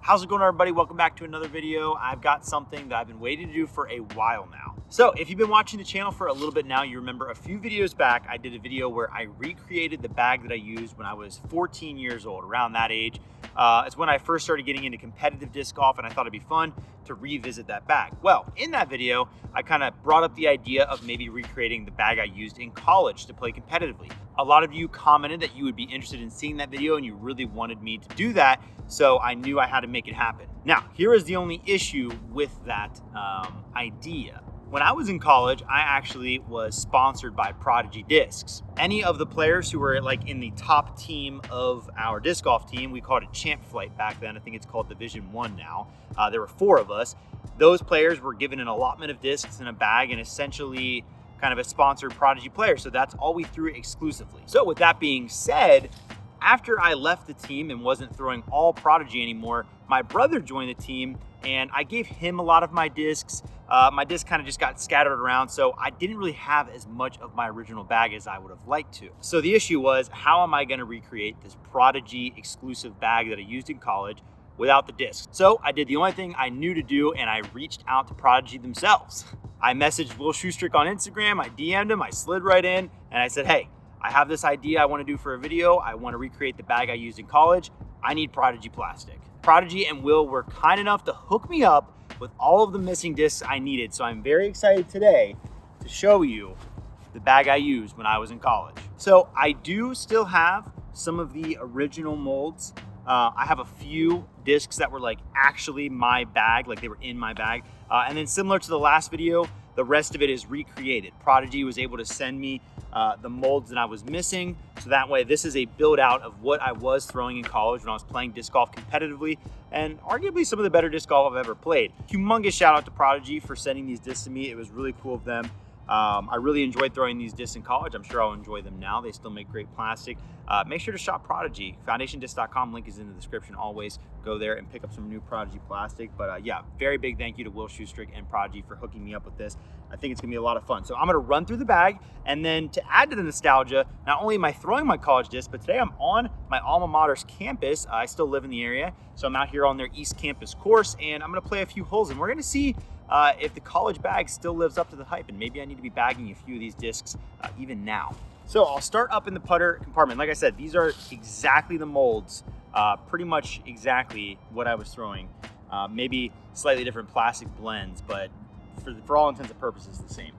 How's it going, everybody? Welcome back to another video. I've got something that I've been waiting to do for a while now. So if you've been watching the channel for a little bit now, you remember a few videos back, I did a video where I recreated the bag that I used when I was 14 years old, around that age. It's when I first started getting into competitive disc golf, and I thought it'd be fun to revisit that bag. Well, in that video, I kind of brought up the idea of maybe recreating the bag I used in college to play competitively. A lot of you commented that you would be interested in seeing that video and you really wanted me to do that, so I knew I had to make it happen. Now, here is the only issue with that idea. When I was in college, I actually was sponsored by Prodigy discs. Any of the players who were like in the top team of our disc golf team, we called it Champ Flight back then. I think it's called Division 1 now. There were 4 of us. Those players were given an allotment of discs in a bag and essentially kind of a sponsored Prodigy player. So that's all we threw exclusively. So with that being said, after I left the team and wasn't throwing all Prodigy anymore, my brother joined the team and I gave him a lot of my discs. My discs kind of just got scattered around, so I didn't really have as much of my original bag as I would have liked to. So the issue was, how am I gonna recreate this Prodigy exclusive bag that I used in college without the discs? So I did the only thing I knew to do, and I reached out to Prodigy themselves. I messaged Will Schustrick on Instagram, I DM'd him, I slid right in, and I said, hey, I have this idea I want to do for a video. I want to recreate the bag I used in college. I need Prodigy plastic. Prodigy and Will were kind enough to hook me up with all of the missing discs I needed. So I'm very excited today to show you the bag I used when I was in college. So I do still have some of the original molds. I have a few discs that were like actually my bag, like they were in my bag. And then similar to the last video, the rest of it is recreated. Prodigy was able to send me the molds that I was missing. So that way, this is a build out of what I was throwing in college when I was playing disc golf competitively, and arguably some of the better disc golf I've ever played. Humongous shout out to Prodigy for sending these discs to me. It was really cool of them. I really enjoyed throwing these discs in college. I'm sure I'll enjoy them now. They still make great plastic. Make sure to shop Prodigy. FoundationDisc.com, link is in the description always. Go there and pick up some new Prodigy plastic. But yeah, very big thank you to Will Schustrick and Prodigy for hooking me up with this. I think it's gonna be a lot of fun. So I'm gonna run through the bag, and then to add to the nostalgia, not only am I throwing my college disc, but today I'm on my alma mater's campus. I still live in the area, so I'm out here on their East Campus course, and I'm gonna play a few holes, and we're gonna see if the college bag still lives up to the hype, and maybe I need to be bagging a few of these discs even now. So I'll start up in the putter compartment. Like I said, these are exactly the molds, pretty much exactly what I was throwing. Maybe slightly different plastic blends, but for all intents and purposes, the same.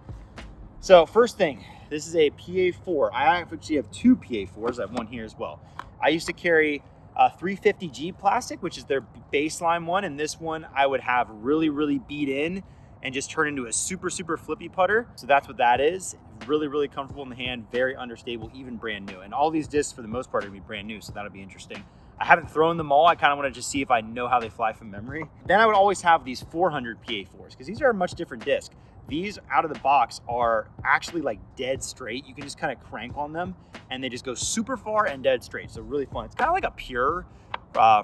So first thing, this is a PA4. I actually have 2 PA4s. I have one here as well. I used to carry 350G plastic, which is their baseline one, and this one I would have really beat in and just turn into a super flippy putter. So that's what that is. Really comfortable in the hand, very understable, even brand new. And all these discs for the most part are gonna be brand new, so that'll be interesting. I haven't thrown them all. I kind of want to just see if I know how they fly from memory. Then I would always have these 400 PA4s, because these are a much different disc. These out of the box are actually like dead straight. You can just kind of crank on them and they just go super far and dead straight. So really fun. It's kind of like a Pure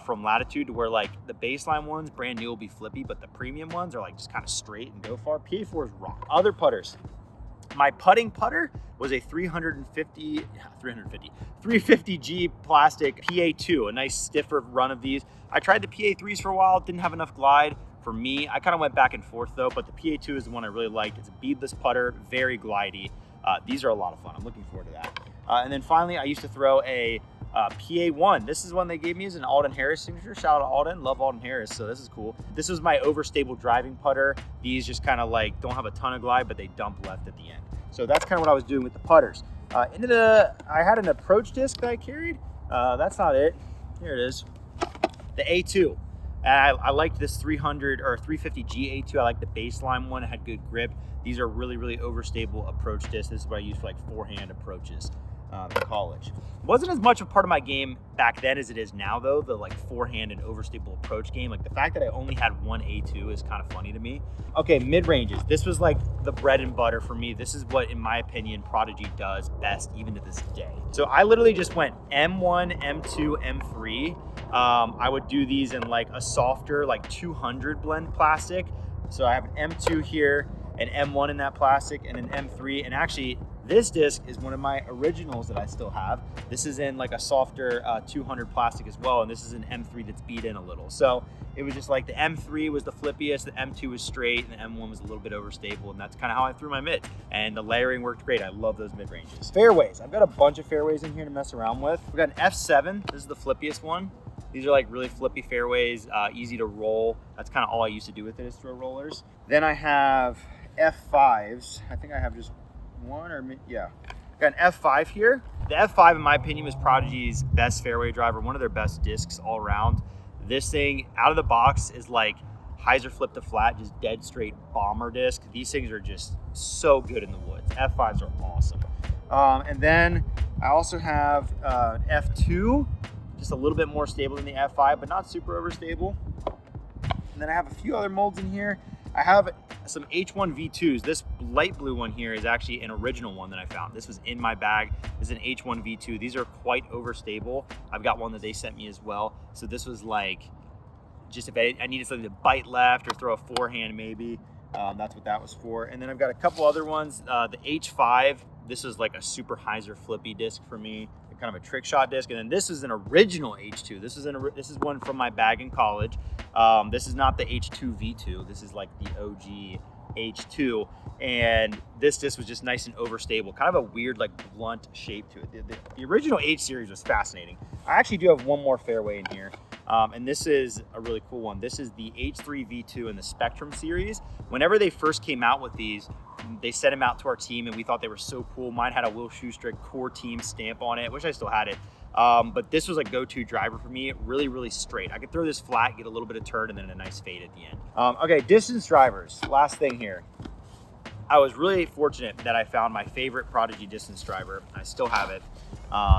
from Latitude, to where like the baseline ones, brand new, will be flippy, but the premium ones are like just kind of straight and go far. PA4s rock. Other putters. My putting putter was a 350G plastic PA2, a nice stiffer run of these. I tried the PA3s for a while, didn't have enough glide for me. I kind of went back and forth though, but the PA2 is the one I really liked. It's a beadless putter, very glidey. These are a lot of fun. I'm looking forward to that. And then finally, I used to throw a PA1. This is one they gave me as an Alden Harris signature. Shout out to Alden, love Alden Harris, so this is cool. This was my overstable driving putter. These just kind of like don't have a ton of glide, but they dump left at the end. So that's kind of what I was doing with the putters. I had an approach disc that I carried. That's not it. Here it is. The A2. And I liked this 300 or 350G A2. I like the baseline one. It had good grip. These are really overstable approach discs. This is what I use for like forehand approaches in college. Wasn't as much a part of my game back then as it is now though, the like forehand and overstable approach game. Like the fact that I only had one A2 is kind of funny to me. Okay, mid-ranges. This was like the bread and butter for me. This is what, in my opinion, Prodigy does best even to this day. So I literally just went M1, M2, M3. I would do these in like a softer, like 200 blend plastic. So I have an M2 here, an M1 in that plastic, and an M3. And actually, This disc is one of my originals that I still have. This is in like a softer 200 plastic as well, and this is an M3 that's beat in a little. So it was just like the M3 was the flippiest, the M2 was straight, and the M1 was a little bit overstable, and that's kind of how I threw my mids. And the layering worked great. I love those mid ranges. Fairways, I've got a bunch of fairways in here to mess around with. We've got an F7, this is the flippiest one. These are like really flippy fairways, easy to roll. That's kind of all I used to do with it, is throw rollers. Then I have F5s. I think I have just one, or yeah. Got an F5 here. The F5, in my opinion, was Prodigy's best fairway driver, one of their best discs all around. This thing, out of the box, is like hyzer flip to flat, just dead straight bomber disc. These things are just so good in the woods. F5s are awesome. And then I also have an F2, just a little bit more stable than the F5, but not super overstable. And then I have a few other molds in here. I have some H1 V2s. This light blue one here is actually an original one that I found. This was in my bag. This is an H1 V2. These are quite overstable. I've got one that they sent me as well. So this was like, just if I needed something to bite left or throw a forehand maybe, that's what that was for. And then I've got a couple other ones. The H5, this is like a super hyzer flippy disc for me, kind of a trick shot disc. And then this is an original H2. This is one from my bag in college. This is not the H2 V2. This is like the OG H2. And this disc was just nice and overstable, kind of a weird like blunt shape to it. The original H series was fascinating. I actually do have one more fairway in here. And this is a really cool one. This is the H3 V2 in the Spectrum series. Whenever they first came out with these, they sent them out to our team and we thought they were so cool. Mine had a Will Schustrick core team stamp on it. Wish I still had it. But this was a go-to driver for me. Really, really straight. I could throw this flat, get a little bit of turn, and then a nice fade at the end. Okay, distance drivers. Last thing here. I was really fortunate that I found my favorite Prodigy distance driver. I still have it.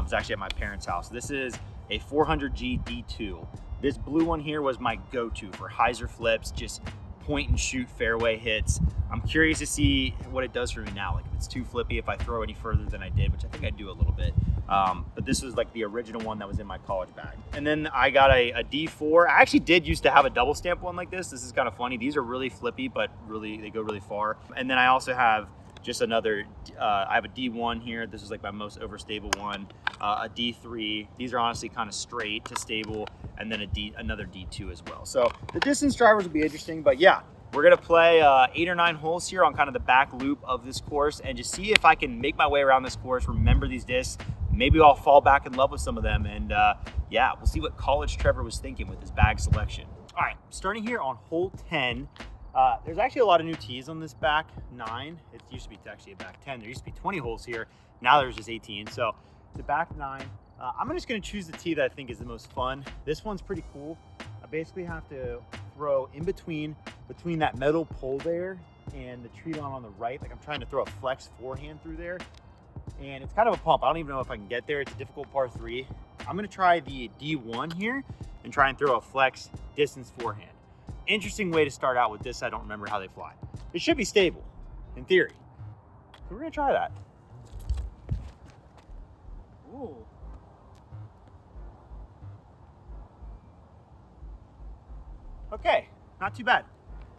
It's actually at my parents' house. This is a 400G D2. This blue one here was my go-to for hyzer flips, just point and shoot fairway hits. I'm curious to see what it does for me now. Like if it's too flippy, if I throw any further than I did, which I think I do a little bit. But this was like the original one that was in my college bag. And then I got a D4. I actually did used to have a double stamp one like this. This is kind of funny. These are really flippy, but really, they go really far. And then I also have just another, I have a D1 here. This is like my most overstable one. A D3. These are honestly kind of straight to stable. And then another D2 as well. So the distance drivers will be interesting, but yeah, we're gonna play 8 or 9 holes here on kind of the back loop of this course and just see if I can make my way around this course, remember these discs. Maybe I'll fall back in love with some of them. And yeah, we'll see what college Trevor was thinking with his bag selection. All right, starting here on hole 10. There's actually a lot of new tees on this back 9. It used to be actually a back 10. There used to be 20 holes here. Now there's just 18. So the back 9. I'm just gonna choose the tee that I think is the most fun. This one's pretty cool. I basically have to throw in between that metal pole there and the tree line on the right. Like I'm trying to throw a flex forehand through there. And it's kind of a pump. I don't even know if I can get there. It's a difficult par 3. I'm gonna try the D1 here and try and throw a flex distance forehand. Interesting way to start out with this. I don't remember how they fly. It should be stable, in theory. So we're gonna try that. Ooh. Okay, not too bad.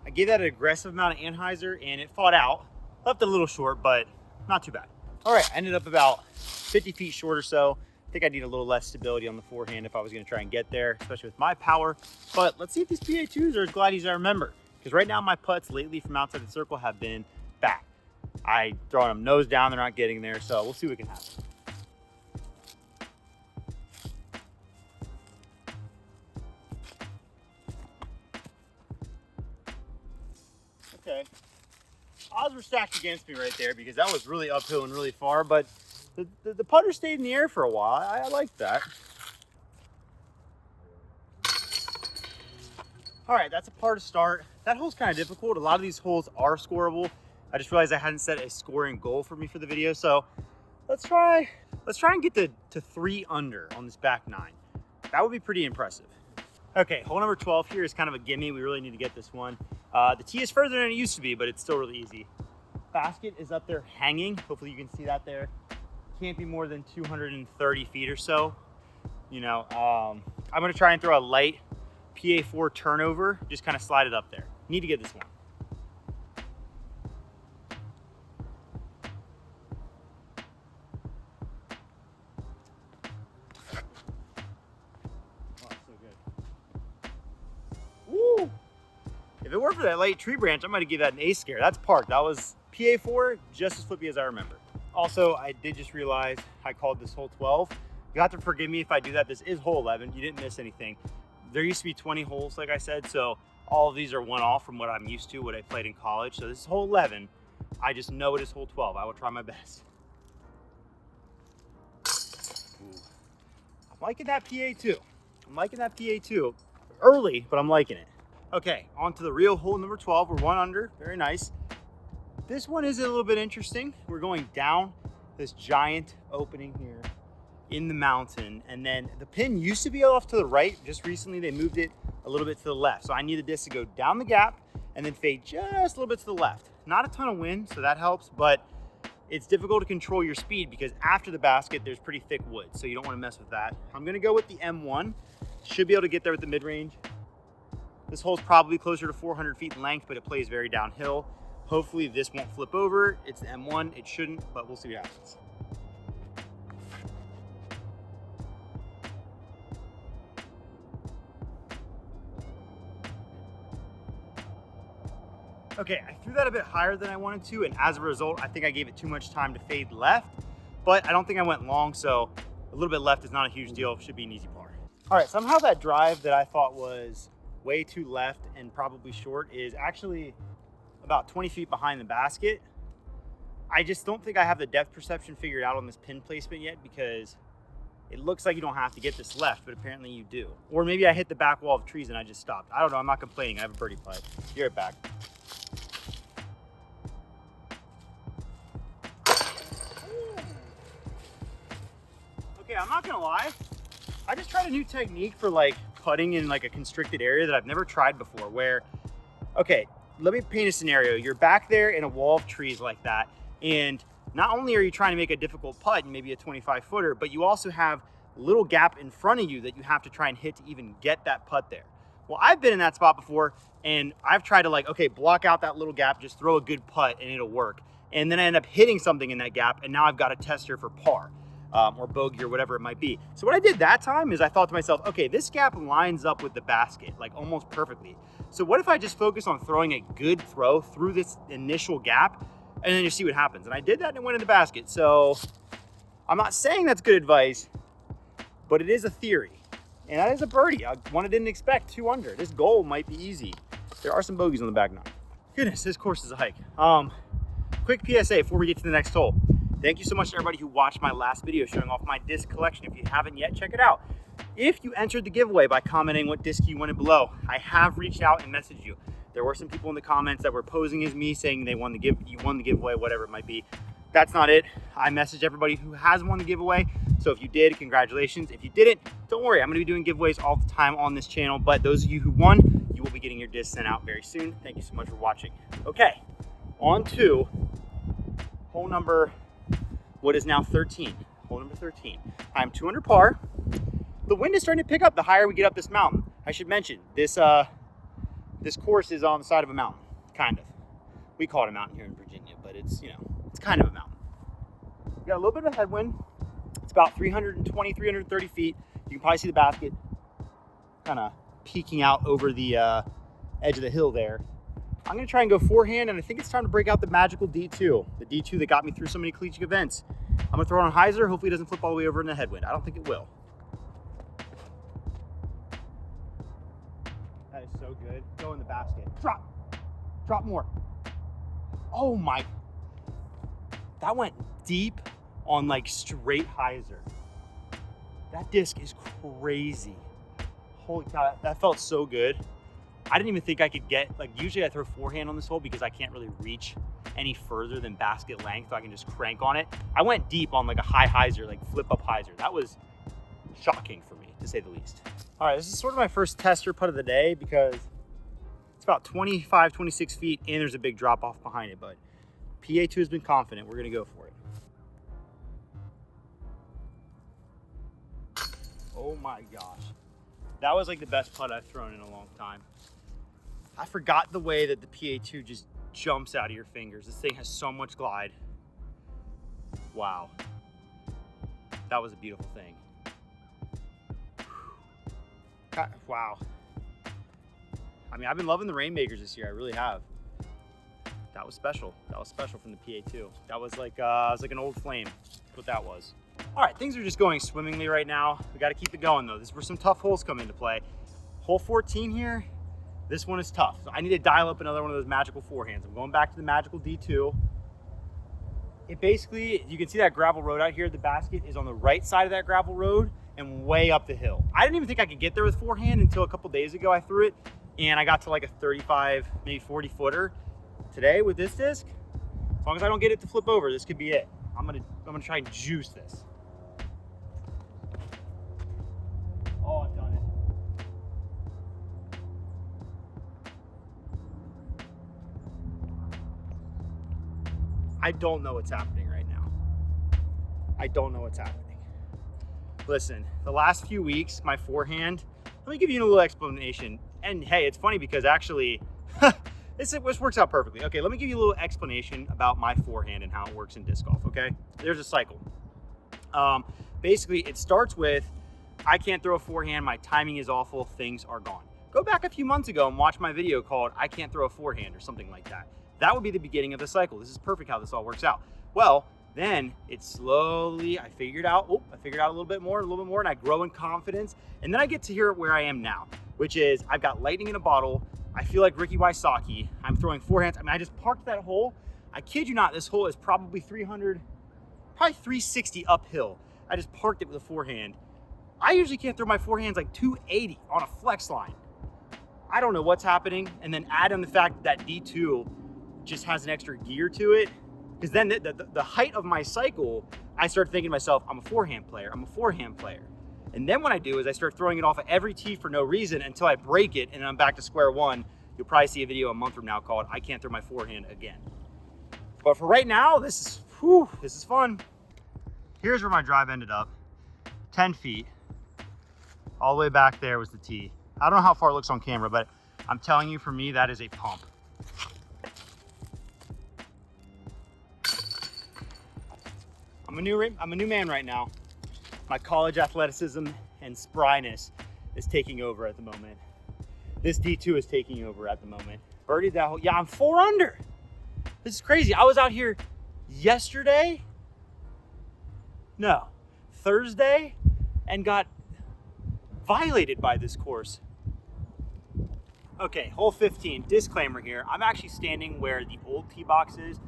I gave that an aggressive amount of anhyzer and it fought out. Left it a little short, but not too bad. All right, I ended up about 50 feet short or so. I think I need a little less stability on the forehand if I was gonna try and get there, especially with my power. But let's see if these PA2s are as glidey as I remember. Because right now my putts lately from outside the circle have been back. I throwing them nose down, they're not getting there, so we'll see what can happen. Okay, odds were stacked against me right there because that was really uphill and really far, but the putter stayed in the air for a while. I like that. All right, that's a par to start. That hole's kind of difficult. A lot of these holes are scoreable. I just realized I hadn't set a scoring goal for me for the video, so let's try and get to 3 under on this back 9. That would be pretty impressive. Okay, hole number 12 here is kind of a gimme. We really need to get this one. The tee is further than it used to be, but it's still really easy. Basket is up there hanging. Hopefully you can see that there. Can't be more than 230 feet or so. You know, I'm gonna try and throw a light PA4 turnover, just kind of slide it up there. Need to get this one. If it weren't for that late tree branch, I might have given that an ace scare. That's parked. That was PA4, just as flippy as I remember. Also, I did just realize I called this hole 12. You have to forgive me if I do that. This is hole 11. You didn't miss anything. There used to be 20 holes, like I said, so all of these are one off from what I'm used to, what I played in college. So this is hole 11. I just know it is hole 12. I will try my best. Ooh. I'm liking that PA2. I'm liking that PA2. Early, but I'm liking it. Okay, on to the real hole number 12. We're 1 under, very nice. This one is a little bit interesting. We're going down this giant opening here in the mountain, and then the pin used to be off to the right. Just recently they moved it a little bit to the left, so I needed this to go down the gap and then fade just a little bit to the left. Not a ton of wind, so that helps, but it's difficult to control your speed because after the basket there's pretty thick wood, so you don't want to mess with that. I'm going to go with the M1. Should be able to get there with the mid-range. This hole's probably closer to 400 feet in length, but it plays very downhill. Hopefully this won't flip over. It's the M1. It shouldn't, but we'll see what happens. Okay, I threw that a bit higher than I wanted to, and as a result, I think I gave it too much time to fade left, but I don't think I went long, so a little bit left is not a huge deal. Should be an easy par. All right, somehow that drive that I thought was way too left and probably short is actually about 20 feet behind the basket. I just don't think I have the depth perception figured out on this pin placement yet because it looks like you don't have to get this left, but apparently you do. Or maybe I hit the back wall of trees and I just stopped. I don't know, I'm not complaining. I have a birdie putt. Be right back. Okay, I'm not gonna lie. I just tried a new technique for like putting in like a constricted area that I've never tried before where, okay, let me paint a scenario. You're back there in a wall of trees like that, and not only are you trying to make a difficult putt, maybe a 25 footer, but you also have a little gap in front of you that you have to try and hit to even get that putt there. Well, I've been in that spot before, and I've tried to like, okay, block out that little gap, just throw a good putt and it'll work. And then I end up hitting something in that gap, and now I've got a tester for par. Or bogey or whatever it might be. So what I did that time is I thought to myself, okay, this gap lines up with the basket, like almost perfectly. So what if I just focus on throwing a good throw through this initial gap and then just see what happens? And I did that and it went in the basket. So I'm not saying that's good advice, but it is a theory. And that is a birdie. One I didn't expect, 2 under. This goal might be easy. There are some bogeys on the back nine. Goodness, this course is a hike. Quick PSA before we get to the next hole. Thank you so much to everybody who watched my last video showing off my disc collection. If you haven't yet, check it out. If you entered the giveaway by commenting what disc you wanted below, I have reached out and messaged you. There were some people in the comments that were posing as me saying you won the giveaway, whatever it might be. That's not it. I messaged everybody who has won the giveaway. So if you did, congratulations. If you didn't, don't worry. I'm going to be doing giveaways all the time on this channel. But those of you who won, you will be getting your disc sent out very soon. Thank you so much for watching. Okay, on to hole number, what is now 13. Hole number 13. I'm 2 under par. The wind is starting to pick up the higher we get up this mountain. I should mention, this course is on the side of a mountain, kind of. We call it a mountain here in Virginia, but it's, it's kind of a mountain. We got a little bit of a headwind. It's about 320, 330 feet. You can probably see the basket kind of peeking out over the edge of the hill there. I'm gonna try and go forehand, and I think it's time to break out the magical D2, the D2 that got me through so many collegiate events. I'm gonna throw it on hyzer. Hopefully it doesn't flip all the way over in the headwind. I don't think it will. That is so good. Go in the basket. Drop more. Oh my, that went deep on like straight hyzer. That disc is crazy. Holy cow, that felt so good. I didn't even think I could get, like usually I throw forehand on this hole because I can't really reach any further than basket length, so I can just crank on it. I went deep on like a high hyzer, like flip up hyzer. That was shocking for me, to say the least. All right, this is sort of my first tester putt of the day because it's about 25, 26 feet and there's a big drop off behind it, but PA2 has been confident. We're gonna go for it. Oh my gosh. That was like the best putt I've thrown in a long time. I forgot the way that the PA2 just jumps out of your fingers. This thing has so much glide. Wow. That was a beautiful thing. Wow. mean, I've been loving the Rainmakers this year. I really have. That was special. That was special from the PA2. That was like an old flame. That's what that was. All right, things are just going swimmingly right now. We got to keep it going though. This is where some tough holes come into play. Hole 14 here, this one is tough. So I need to dial up another one of those magical forehands. I'm going back to the magical D2. It basically, you can see that gravel road out here. The basket is on the right side of that gravel road and way up the hill. I didn't even think I could get there with forehand until a couple days ago. I threw it and I got to like a 35, maybe 40 footer. Today with this disc, as long as I don't get it to flip over, this could be it. I'm gonna try and juice this. Oh, I've done it. I don't know what's happening right now. I don't know what's happening. Listen, the last few weeks, my forehand, let me give you a little explanation. And hey, it's funny because actually, this works out perfectly. Okay, let me give you a little explanation about my forehand and how it works in disc golf, okay? There's a cycle. Basically, it starts with, I can't throw a forehand, my timing is awful, things are gone. Go back a few months ago and watch my video called, I can't throw a forehand or something like that. That would be the beginning of the cycle. This is perfect how this all works out. Well, then it slowly, I figured out a little bit more, and I grow in confidence. And then I get to here where I am now, which is I've got lightning in a bottle. I feel like Ricky Wysocki. I'm throwing forehands. I mean, I just parked that hole. I kid you not, this hole is probably 360 uphill. I just parked it with a forehand. I usually can't throw my forehands like 280 on a flex line. I don't know what's happening. And then add in the fact that D2 just has an extra gear to it. Because then the height of my cycle, I start thinking to myself, I'm a forehand player. And then what I do is I start throwing it off at every tee for no reason until I break it and I'm back to square one. You'll probably see a video a month from now called I Can't Throw My Forehand Again. But for right now, this is fun. Here's where my drive ended up. 10 feet. All the way back there was the tee. I don't know how far it looks on camera, but I'm telling you, for me, that is a pump. I'm a new man right now. My college athleticism and spryness is taking over at the moment. This D2 is taking over at the moment. Birdie that hole. Yeah, I'm 4 under. This is crazy. I was out here yesterday. No, Thursday, and got violated by this course. Okay, hole 15. Disclaimer here. I'm actually standing where the old tee box is.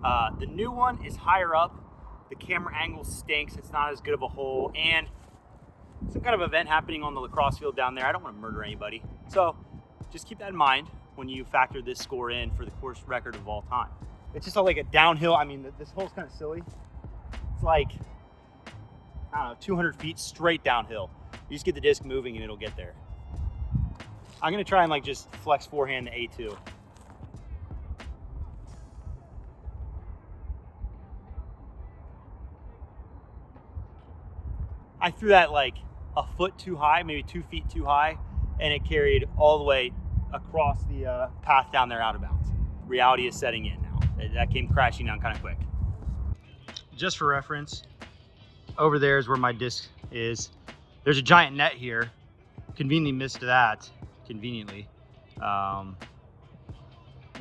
The new one is higher up. The camera angle stinks. It's not as good of a hole, and some kind of event happening on the lacrosse field down there. I don't want to murder anybody. So just keep that in mind when you factor this score in for the course record of all time. It's just like a downhill. I mean, this hole's kind of silly. It's like, I don't know, 200 feet straight downhill. You just get the disc moving and it'll get there. I'm going to try and like just flex forehand the A2. I threw that like a foot too high, maybe 2 feet too high, and it carried all the way across the path down there out of bounds. Reality is setting in now. That came crashing down kind of quick. Just for reference, over there is where my disc is. There's a giant net here. Conveniently missed that, conveniently. And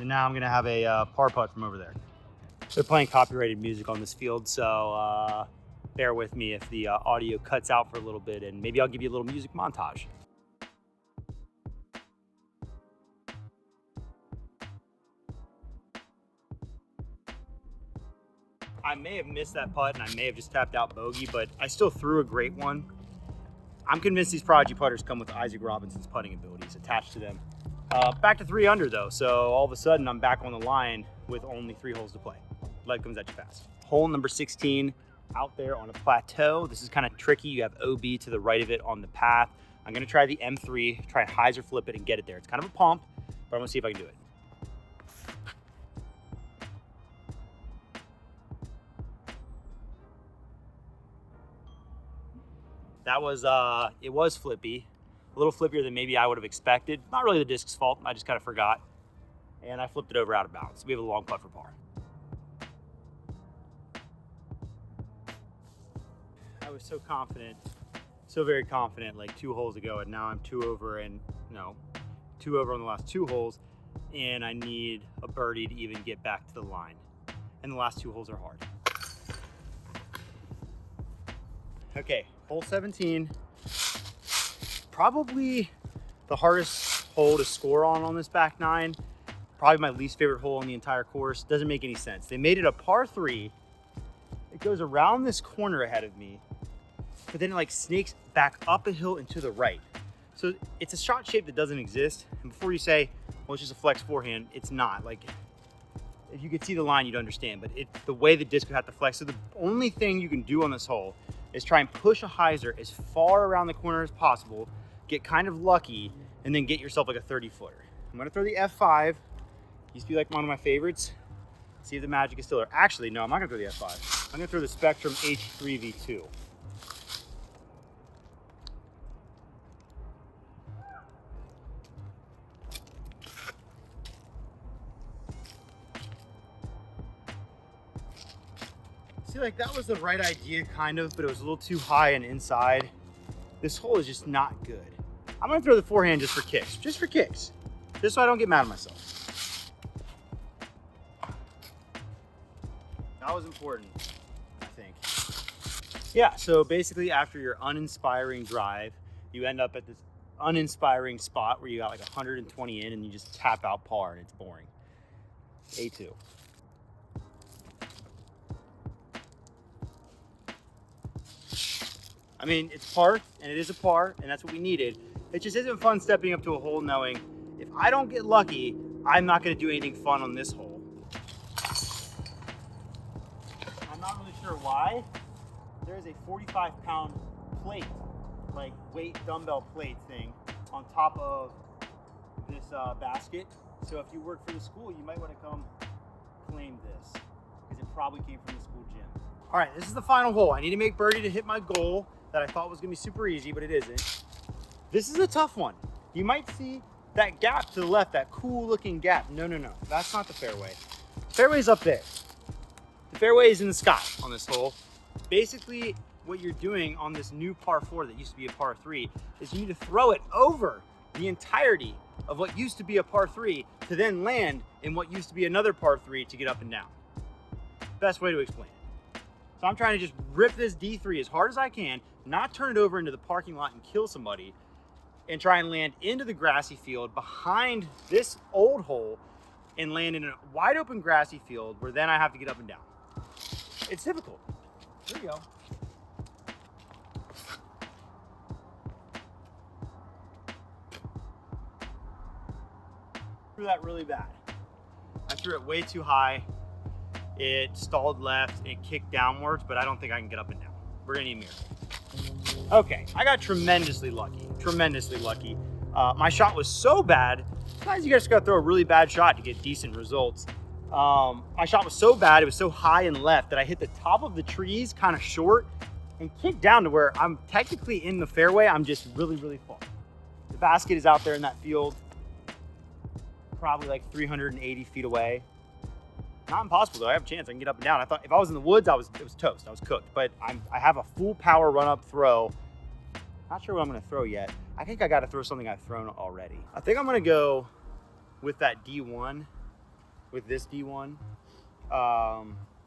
now I'm gonna have a par putt from over there. They're playing copyrighted music on this field, so bear with me if the audio cuts out for a little bit, and maybe I'll give you a little music montage. I may have missed that putt and I may have just tapped out bogey, but I still threw a great one. I'm convinced these Prodigy putters come with Isaac Robinson's putting abilities attached to them. Back to 3 under though, so all of a sudden I'm back on the line with only 3 holes to play. Life comes at you fast. Hole number 16, out there on a plateau. This is kind of tricky. You have OB to the right of it on the path. I'm gonna try the M3, try and hyzer flip it and get it there. It's kind of a pump, but I'm gonna see if I can do it. That was, it was flippy. A little flippier than maybe I would have expected. Not really the disc's fault, I just kind of forgot. And I flipped it over out of bounds. We have a long putt for par. I was so confident, so very confident like 2 holes ago, and now I'm 2 over and, no, 2 over on the last 2 holes, and I need a birdie to even get back to the line. And the last 2 holes are hard. Okay, hole 17. Probably the hardest hole to score on this back 9. Probably my least favorite hole on the entire course. Doesn't make any sense. They made it a par 3. It goes around this corner ahead of me, but then it like snakes back up a hill and to the right. So it's a shot shape that doesn't exist. And before you say, well, it's just a flex forehand, it's not. Like, if you could see the line, you'd understand, but the way the disc would have to flex. So the only thing you can do on this hole is try and push a hyzer as far around the corner as possible, get kind of lucky, and then get yourself like a 30-footer. I'm gonna throw the F5. Used to be like one of my favorites. See if the magic is still there. Actually, no, I'm not gonna throw the F5. I'm gonna throw the Spectrum H3 V2. See, like that was the right idea kind of, but it was a little too high and inside. This hole is just not good. I'm gonna throw the forehand just for kicks, just so I don't get mad at myself. That was important, I think. Yeah, so basically after your uninspiring drive, you end up at this uninspiring spot where you got like 120 in and you just tap out par and it's boring. A2. I mean, it's par, and it is a par, and that's what we needed. It just isn't fun stepping up to a hole knowing if I don't get lucky, I'm not going to do anything fun on this hole. I'm not really sure why. There is a 45-pound plate, like weight dumbbell plate thing on top of this basket. So if you work for the school, you might want to come claim this because it probably came from the school gym. All right, this is the final hole. I need to make birdie to hit my goal that I thought was gonna be super easy, but it isn't. This is a tough one. You might see that gap to the left, that cool looking gap. No, that's not the fairway. Fairway's up there. The fairway is in the sky on this hole. Basically, what you're doing on this new par 4 that used to be a par 3 is you need to throw it over the entirety of what used to be a par 3 to then land in what used to be another par 3 to get up and down. Best way to explain it. So I'm trying to just rip this D3 as hard as I can, not turn it over into the parking lot and kill somebody, and try and land into the grassy field behind this old hole and land in a wide open grassy field where then I have to get up and down. It's difficult. There you go. Threw that really bad. I threw it way too high. It stalled left and it kicked downwards, but I don't think I can get up and down. We're gonna need a miracle. Okay, I got tremendously lucky, my shot was so bad. Sometimes you guys gotta throw a really bad shot to get decent results. My shot was so bad, it was so high and left that I hit the top of the trees kind of short and kicked down to where I'm technically in the fairway. I'm just really far. The basket is out there in that field, probably like 380 feet away. Not impossible though, I have a chance, I can get up and down. I thought if I was in the woods, it was toast, I was cooked. But I have a full power run up throw. Not sure what I'm gonna throw yet. I think I gotta throw something I've thrown already. I think I'm gonna go with that D1, with this D1.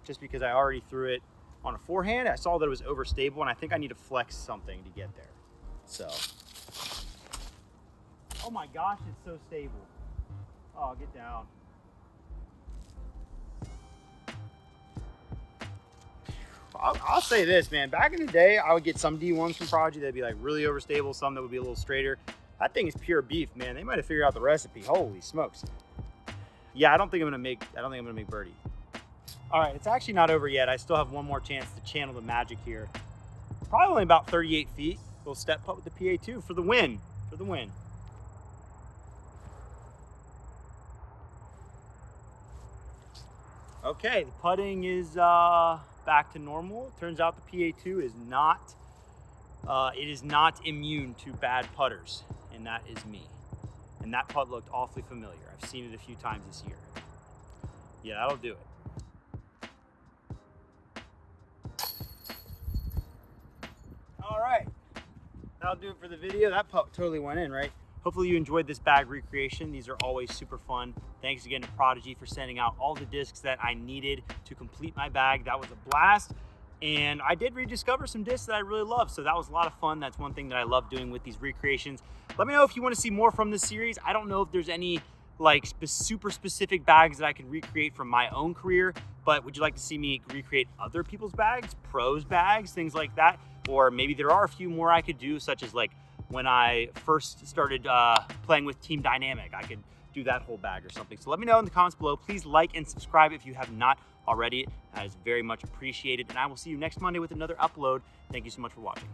Just because I already threw it on a forehand. I saw that it was overstable and I think I need to flex something to get there. So, oh my gosh, it's so stable. Oh, get down. I'll say this, man. Back in the day, I would get some D1s from Prodigy that'd be like really overstable, some that would be a little straighter. That thing is pure beef, man. They might have figured out the recipe. Holy smokes. Yeah, I don't think I'm gonna make birdie. All right, it's actually not over yet. I still have one more chance to channel the magic here. Probably only about 38 feet. Little step putt with the PA2 for the win. Okay, the putting is back to normal. Turns out the PA2 is not, it is not immune to bad putters, and that is me. And that putt looked awfully familiar. I've seen it a few times this year. Yeah, that'll do it. All right, that'll do it for the video. That putt totally went in, right? hopefully you enjoyed this bag recreation. These are always super fun. Thanks again to Prodigy for sending out all the discs that I needed to complete my bag. That was a blast. And I did rediscover some discs that I really love, so that was a lot of fun. That's one thing that I love doing with these recreations. Let me know if you want to see more from this series. I don't know if there's any like super specific bags that I can recreate from my own career, but would you like to see me recreate other people's bags, pros bags, things like that? Or maybe there are a few more I could do, such as like when I first started playing with Team Dynamic, I could do that whole bag or something. So let me know in the comments below. Please like and subscribe if you have not already. That is very much appreciated. And I will see you next Monday with another upload. Thank you so much for watching.